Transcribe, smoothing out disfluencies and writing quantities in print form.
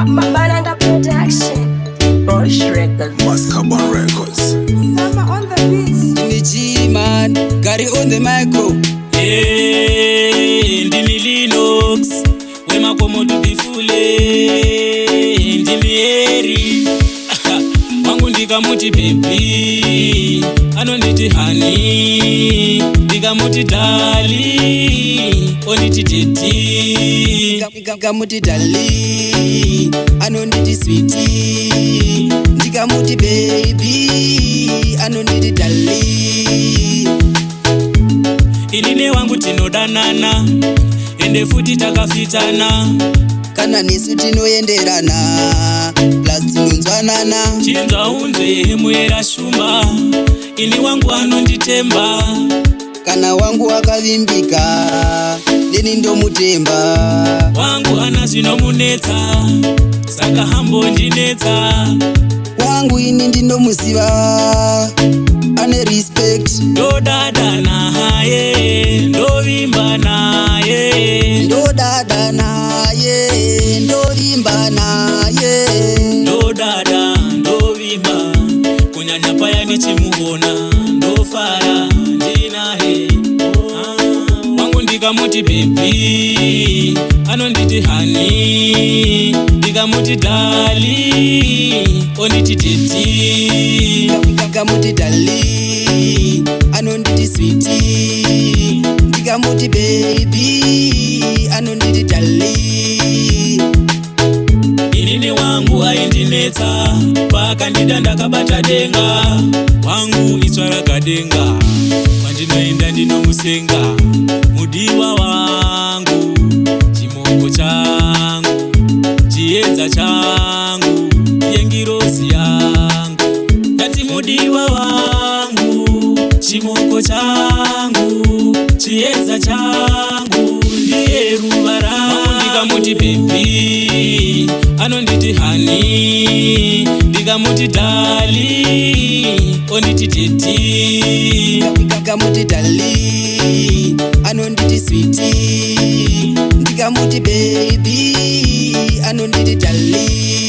Banana production. Bosch records. Wemakomo records. Summer on the beat. Chiama, Garry on the micro. Ndini Leeknoxy, Wemakomo tupifule. Ndini eri, wangu ndikamuti baby, anonditi honey, ndikamuti darling, onditi teti. Ndikamuti darling, anonditi sweetie, ndikamuti baby, anonditi darling. Inine wangu tinodanana, ende futi takafitana. Kana nesu tinoenderana, plus tinonzwanana. Chinzwa unze Mweya shuma, ini wangu anonditemba. Kana wangu akavimbika, deni ndomutemba. Wangu ana zvinomunetsa, saka hambo ndinetsa. Wangu ini ndinomuziva, ane respect. Ndodada naye, ndovimba naye. Ndodada naye, ndovimba naye. Ndodada, ndovimba, kunyanya paya nichimuona, ndofara ndinaye. Wangu ndikamuti baby, anonditi honey, ndikamuti darling, onditi teti. Ndikamuti darling, anonditi sweetie, ndikamuti baby, anonditi darling. Inini wangu aindinetsa, pakandida ndakabata denga. Wangu itsva rakadenga, kwandinoenda ndinomusenga. Mudiwa wangu, chimoko changu, chiedza changu, yengirozi yangu. Ndati mudiwa wangu, chimoko changu, chiedza changu, ndiye ruva rangu. Ndikamuti baby, anonditi honey, ndikamuti darling, onditi teti. Ndikamuti darling, anonditi sweetie, ndikamuti baby, anonditi darling.